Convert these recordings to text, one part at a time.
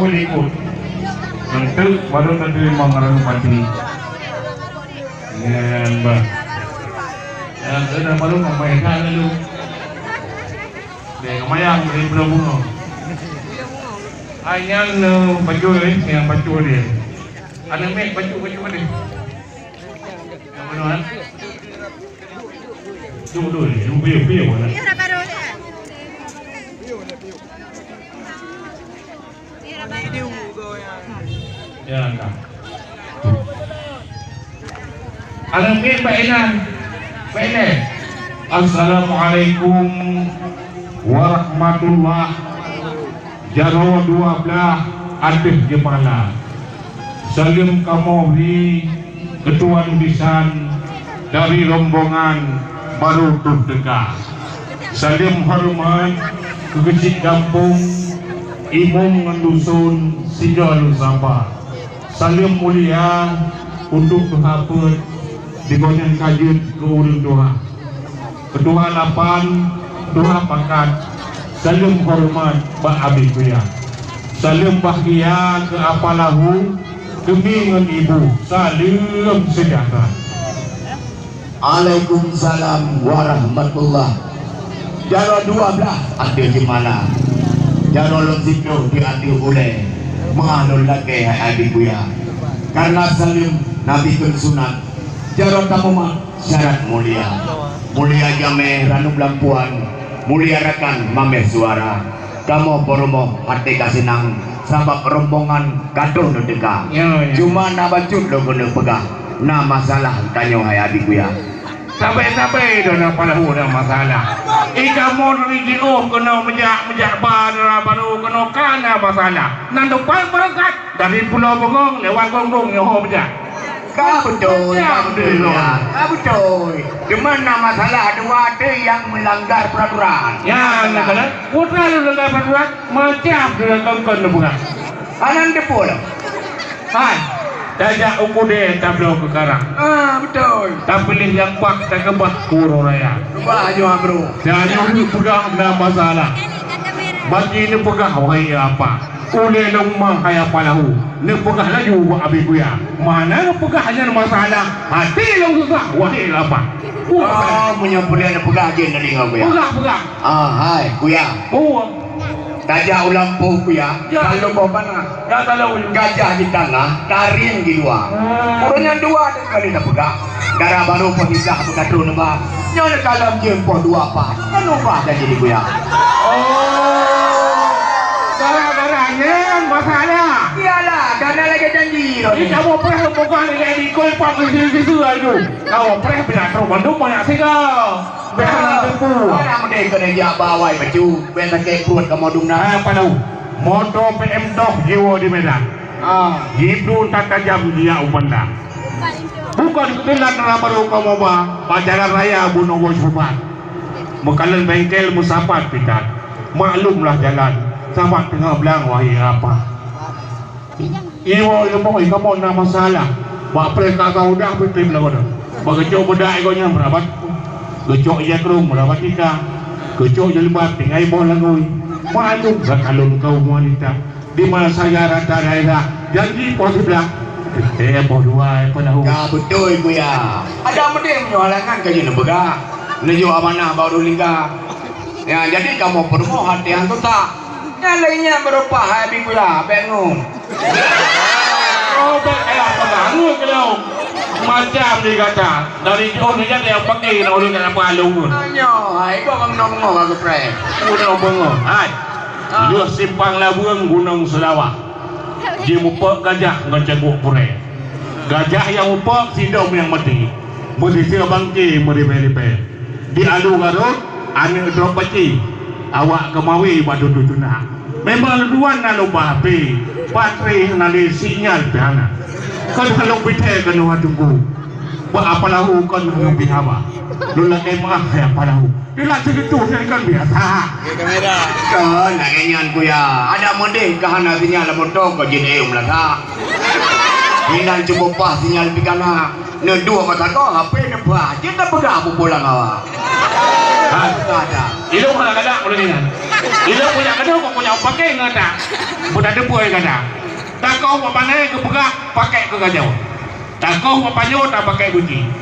boleh ikut. Nanti baru nanti mengarang pati. Yan ba? Yan kena baru membayar dulu. Deh kemayang dari bunga. Ayang baju yang baju dia. Ada mek baju ni. Yang mana? Dulu biar mana? Ya tak. Alam mek Pak Enan. Assalamualaikum warahmatullahi Jaro 12 Artif Jemala. Salim Kamori Ketua Nudisan dari rombongan Baru Turdega. Salim hormat ke kecil kampung Imung Ngendusun Sigal Sabah. Salim mulia untuk kehapat di Gonyan Kajut ke Urun Doha. Kedua 8 Doha Pakat. Salim hormat Pak Abi Kuya. Salim bahagia ke apalahu demi dengan ibu. Salim sejahtera. Waalaikumsalam warahmatullah. Jaro 12 ada di mana? Jaro lezikro diambil oleh mengalul lagi Abi Kuya. Karena Salim Nabi sunat. Jaro tamu syarat mulia. Mulia jame ranu lampuan. Mulia rekan mamer suara. Kamu poromo hati kasinang sabab rombongan gaduh nudega. Cuma nabacut lo guna pegah. Na masalah tanyo hai Abi Kuya. Sampai dona palahu na masalah. Ika mo ringi kena menjak baru kena kana masalah. Nando berangkat dari Pulau Bogong lewat Gonggong nyoho menjak. Betul. Di mana masalah ada yang melanggar peraturan. Ya, kalau putra melanggar peraturan macam dia kongkon bukan. Anan depol. Hai. Dajak ukude tablo ke karang. Betul. Tapi yang pak tak kebak kuro raya. Baju bro. Jangan ni pegang na masalah. Bagi ni pegang wahai apa? Ule lomah kaya palahu. Ni pegah laju buat Abi Kuya. Mana ni pegah hanya masalah. Hati yang susah. Wahai apa? Punya pilihan pegah je dari kau Kuya. Pegah. Hai Kuya. Tajak ulang po Kuya. Kalau kau mana? Ya kalau gajah di tengah, taring di luar. Urunnya 2 kali dah pegah. Darah baru pun hisah pegah turun bah. Nyonya kalau jempol 2 apa? Kan ubah jadi di Kuya. Darah-darahnya masalah. Iyalah, karena lagi janji. Ini kamu pernah bukan ini kau pak itu itu. Kamu pernah pindah ke Bandung banyak sih kau. Biar tempu. Orang mereka kena jak bawai baju, biar tak perut kamu dungna. Apa tahu? Motor PM doh jiwa di Medan. Itu tak tajam dia ubanda. Bukan kebetulan baru kamu pacaran raya bunuh sobat. Mekalan bengkel musafat pikat. Maklumlah jalan. Sama tengah belang wahai apa? Iwo yang boy kamu nak masalah. Bak mereka kau dah betul lah kau. Bagacok bedak kau nya merabat. Gecok ia kerung merabat ika. Gecok jelibat tinggal boh langui. Maklum kalau kau wanita di mana saya rata daerah janji posisi belang. Boh 2 penahu. Ya betul Kuya. Ada mending menyuarakan kaji nebega. Nejo amanah baru lingga. Ya jadi kamu perlu hati yang tak. Yang lainnya berupa Abi Kuya, bingung. Apa bangun kalau macam dikata dari orangnya yang pakai orang yang palu. Nyo, hai kau bang nongol aku pre. Gunung bengong, hai. Dia simpang labuang Gunung Selawak. Dia mupak gajah ngeceguk pure. Gajah yang mupak sidom yang mati. Mesti sila bangki meripe-ripe. Di alu garut, ane drop peci. Awak kemawi badu tutuna. Memang luan nalu babi. Patri nali sinyal piana. Kan kalau bite kan tunggu. Buat apa lahu kan mengambil hawa. Lula kemah ya palahu. Dia segitu saya kan biasa. Kamera. Kan lagian Kuya. Ada mending kahana sinyal motor kau jadi melata. Hinan cukup pas sinyal pikana. Nedua mata kau HP nebah. Kita pegang pulang awak. Ada. Itu mana kadang boleh ni. Ila punya kedua kau punya pakai ngata. Budak debu kata. Tak kau apa mana ke pegah pakai ke kajau. Tak kau apa nyo tak pakai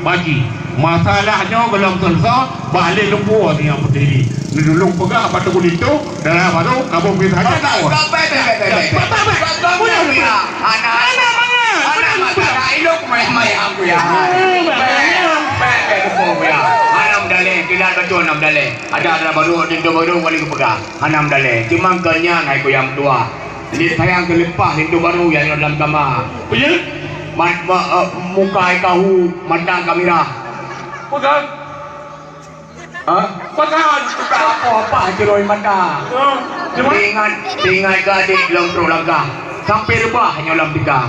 bagi. Masalahnya kalau selesai balik lumpur ni yang berdiri. Ni dulu pegah batu kulit tu dalam baru kamu bisa aja tahu. Anak masalah ilok mayang ku ya. Anam dale tidak betul anam dale. Ada baru dindu baru kali pegah. Anam dale. Cuma kenyan hai ku yang tua. Ini sayang kelepah dindu baru yang dalam kamar. Punya Muka kahu mata kamera. pegang. Pegang. Apa jeroi mata. Ingat gadik long langkah. Sampai rebah hanya dalam tiga.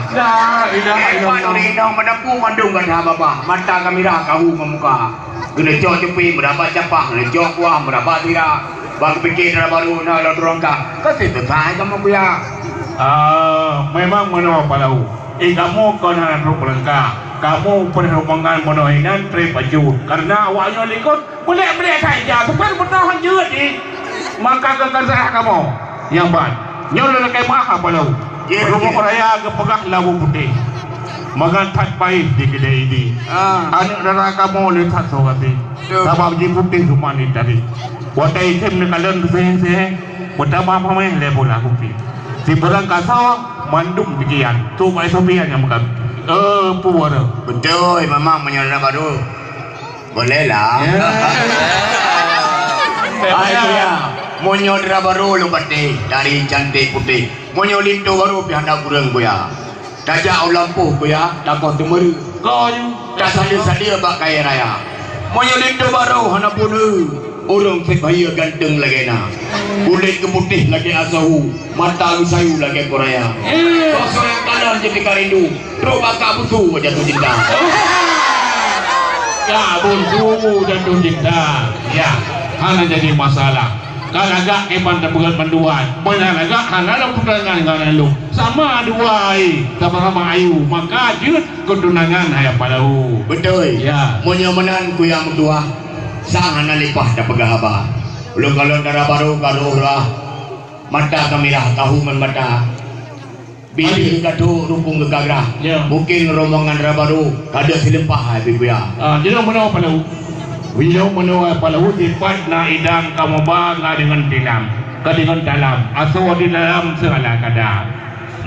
Pandang mendapu mandung kan apa mata kamera kahu memuka. Kena jauh cepi berapa capah, kena jauh kuah berapa tidak. Bang fikir dah baru nak lalu rongkah. Kasih selesai kamu punya. Memang mana palau. Kamu kau nak rongkah. Kamu penerbangan monoinan terpaju karena awaknya likut boleh saja. Supaya bertahan juga ni. Maka kekerjaan kamu yang baik. Nyolong kayak mahal palau. Rumah raya ke pegah labu putih. Makan tak baik di kedai ini. Anak darah kamu lihat sokati. Sabab di putih rumah ni tadi. Watai item ni kalian seheng-seheng. Pertama apa main level aku pi. Si berang kasau mandum pikiran. Tu mai sopian yang makan. Puara. Betul, memang menyerah baru. Boleh lah. Ayah, monyo dera baru lu pati dari cantik putih. Monyo lintu baru pihak kurang kuya. Dajak lampu kuya, takut temeru. Kau tak sadia bak kaya raya. Monyo lintu baru hana punu. Orang sebaya ganteng lagi na. Kulit keputih lagi asahu, mata sayu lagi koraya. Sosok yang kanan jadi karindu. Terus bakal busu jatuh cinta. Ya buntu jatuh cinta. Ya, hanya jadi masalah. Kalau agak kepan terbuat panduan, benar agak hanya ada pertanyaan dengan lu. Sama dua sama-sama ayu, maka jut ketunangan hayap palau. Betul. Ya. Menyemenan ku yang tua, sang anak lipah dah pegah abah. Belum kalau darah baru kalau lah, mata kami lah tahu mata. Bili kadu rupung gegagrah. Ya. Mungkin rombongan darah baru ada silempah ibu ya. Jadi mana palau? Beliau menua palau tipat na idang kamu bangga dengan tilam, dengan dalam, asal di dalam segala kadar.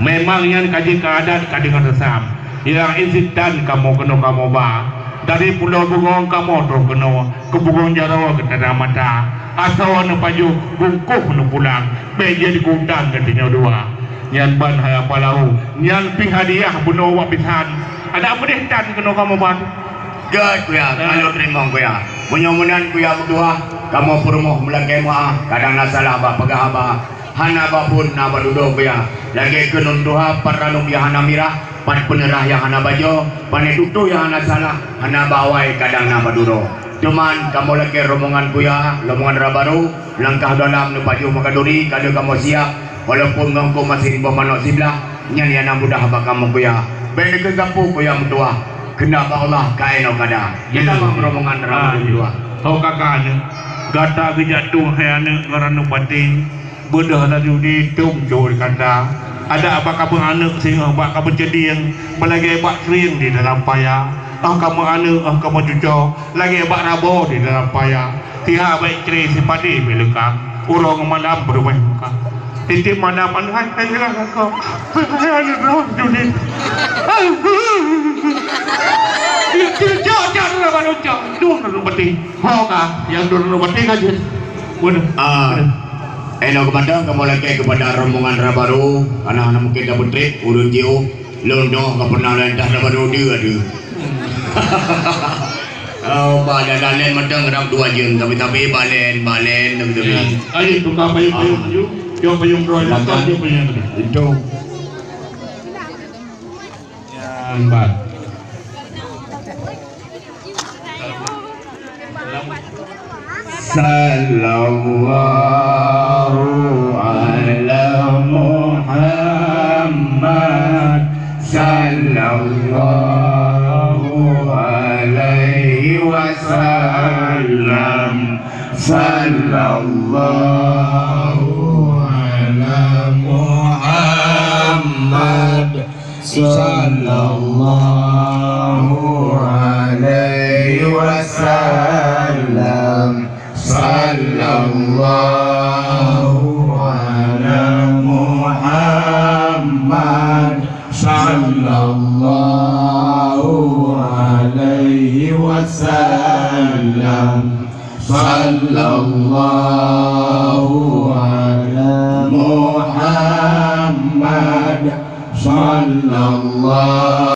Memang yang kaji keadaan dengan resam. Yang insitan kamu kena kamu ba. Dari pulau Bungong kamu terus kena ke Bungong Jarawa ke tanah mata. Asal anu paju bungkup nu pulang, beja di gudang katanya dua. Nyan ban haya palau, nyan ping hadiah bunuh wapisan. Ada apa deh tan kena kamu ba? Gad kuya, kalau terima kuya. Mudah-mudahan kuya berdua, kamu permoh melangkai maaf. Kadang nasalah bah pegah abah. Hana babun na badudo kuya. Lagi kenun doa paranum ya hana mirah, pan penerah yang hana bajo, pan dudu yang hana salah, hana bawai kadang na badudo. Cuman kamu lagi rombongan kuya, rombongan rabaru, langkah dalam nepaju makaduri, kada kamu siap. Walaupun kamu masih di bawah manok sebelah, nyanyi anak mudah abah kamu kuya. Benda kegapu kuya berdua. Kenapa Allah kaino kada? Kita rombongan rabaru dua. Kau kakaknya, gata kejatuh hayane ngaranu pati, bedah tadi di tumjol kata. Ada apa kamu anak sehingga apa kamu jadi yang melagi bak sering di dalam payah. Kamu anak, kamu cucu lagi bak rabo di dalam payah. Tiha baik ceri si padi belakang. Urang malam bermain muka. Titip malam anak saya kau. Hayane roh judi. Jangan rabaru jangan dulu beti. Mau kah? Yang dulu beti kan je. Eno kepada kamu lagi kepada rombongan rabaru, anak-anak mungkin dah bertrip, urun jauh, londo kau pernah lentah rabaru dia ada. Oh, balen balen macam ram dua jam, tapi balen tapi. Ayo tukar payung you, jauh payung roy datang jauh payung itu. Empat. Sallallahu ala Muhammad sallallahu alaihi wasallam sallallahu sallallahu alaihi wasallam, sallallahu ala Muhammad, sallallahu alaihi wasallam, sallallahu ala Muhammad, sallallahu